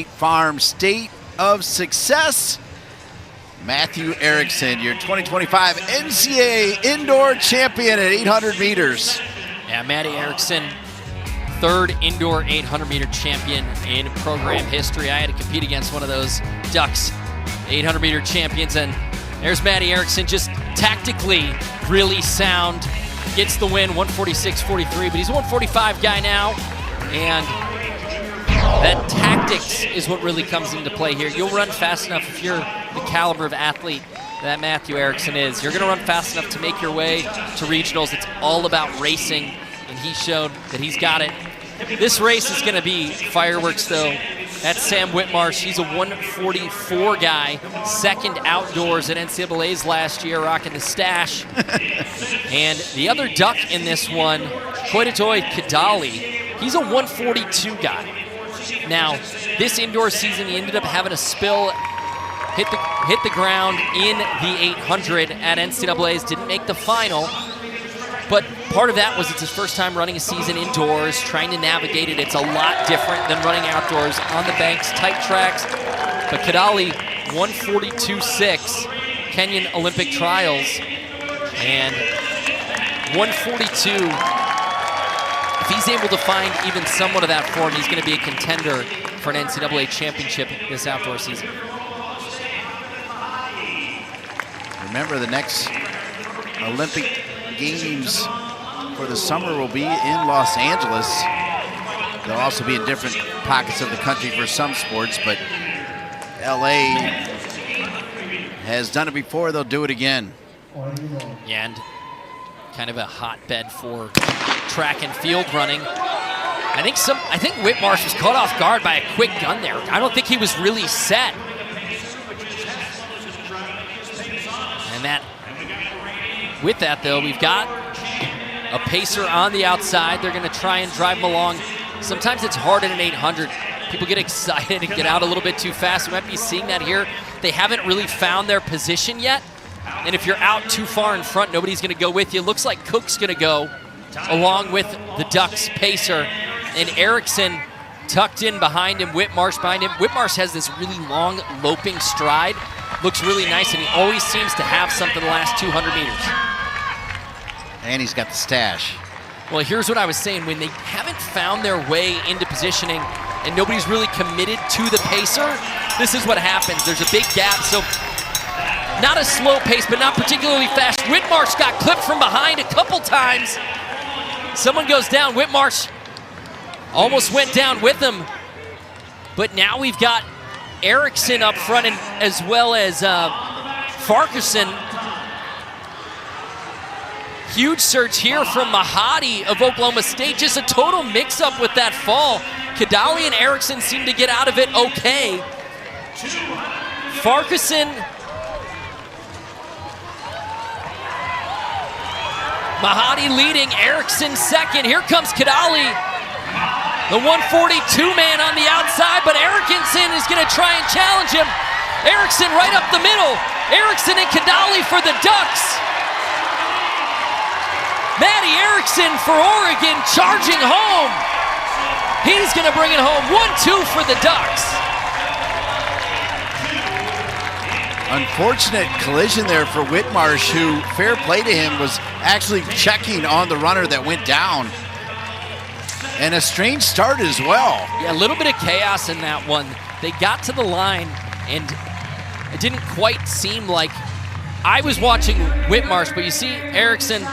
Farm State of Success. Matthew Erickson, your 2025 NCAA Indoor Champion at 800 meters. Yeah, Matty Erickson, third indoor 800-meter champion in program history. I had to compete against one of those Ducks 800-meter champions, and there's Matty Erickson, just tactically really sound. Gets the win, 146.43, but he's a 145 guy now, and that tactics is what really comes into play here. You'll run fast enough if you're the caliber of athlete that Matthew Erickson is. You're going to run fast enough to make your way to regionals. It's all about racing, and he showed that he's got it. This race is going to be fireworks, though. That's Sam Whitmarsh. He's a 144 guy, second outdoors at NCAA's last year, rocking the stash. And the other Duck in this one, Koitatoy Kadali, he's a 142 guy. Now, this indoor season, he ended up having a spill, hit the ground in the 800 at NCAA's, didn't make the final. But part of that was it's his first time running a season indoors, trying to navigate it. It's a lot different than running outdoors on the banks, tight tracks. But Kadali, 142.6, Kenyan Olympic trials, and 142. If he's able to find even somewhat of that form, he's going to be a contender for an NCAA championship this outdoor season. Remember, the next Olympic Games for the summer will be in Los Angeles. They'll also be in different pockets of the country for some sports, but LA has done it before. They'll do it again. Yeah, and kind of a hotbed for track and field running. I think Whitmarsh was caught off guard by a quick gun there. I don't think he was really set. And with that, though, we've got a pacer on the outside. They're going to try and drive him along. Sometimes it's hard in an 800. People get excited and get out a little bit too fast. We might be seeing that here. They haven't really found their position yet. And if you're out too far in front, nobody's going to go with you. Looks like Cook's going to go along with the Ducks pacer. And Erickson tucked in behind him, Whitmarsh behind him. Whitmarsh has this really long loping stride. Looks really nice, and he always seems to have something the last 200 meters. And he's got the stash. Well, here's what I was saying. When they haven't found their way into positioning and nobody's really committed to the pacer, this is what happens. There's a big gap, so not a slow pace, but not particularly fast. Whitmarsh got clipped from behind a couple times. Someone goes down. Whitmarsh almost went down with him. But now we've got Erickson up front, and as well as Farquharson. Huge surge here from Mahadi of Oklahoma State. Just a total mix-up with that fall. Kadali and Erickson seem to get out of it okay. Farquharson, Mahadi leading, Erickson second. Here comes Kadali, the 142 man on the outside, but Erickson is going to try and challenge him. Erickson right up the middle. Erickson and Kadali for the Ducks. Matty Erickson for Oregon charging home. He's going to bring it home. 1-2 for the Ducks. Unfortunate collision there for Whitmarsh, who, fair play to him, was actually checking on the runner that went down. And a strange start as well. Yeah, a little bit of chaos in that one. They got to the line, and it didn't quite seem like... I was watching Whitmarsh, but you see Erickson,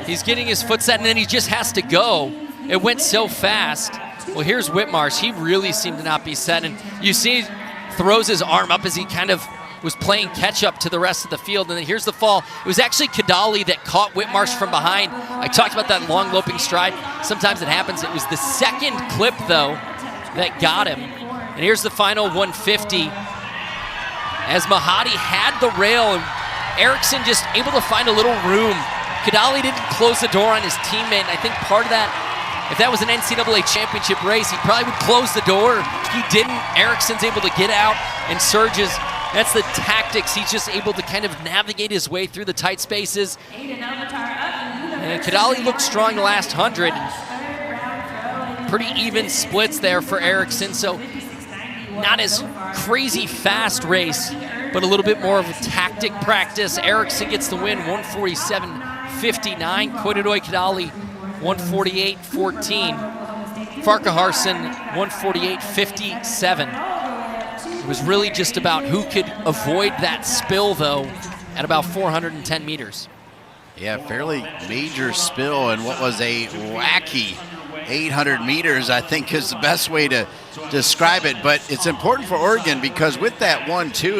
he's getting his foot set, and then he just has to go. It went so fast. Well, here's Whitmarsh. He really seemed to not be set, and you see he throws his arm up as he kind of was playing catch-up to the rest of the field, and then here's the fall. It was actually Kadali that caught Whitmarsh from behind. I talked about that long loping stride. Sometimes it happens. It was the second clip, though, that got him. And here's the final 150. As Mahadi had the rail, and Erickson just able to find a little room. Kadali didn't close the door on his teammate, and I think part of that, if that was an NCAA championship race, he probably would close the door. He didn't. Erickson's able to get out and surges. That's the tactics. He's just able to kind of navigate his way through the tight spaces. And Kadali looked strong the last 100. Pretty even splits there for Erickson. So not as crazy fast race, but a little bit more of a tactic practice. Erickson gets the win, 147.59. Koidodoy Kadali, 148.14. Farquharson, 148.57. It was really just about who could avoid that spill, though, at about 410 meters. Yeah, fairly major spill, and what was a wacky 800 meters, I think, is the best way to describe it. But it's important for Oregon because with that 1-2,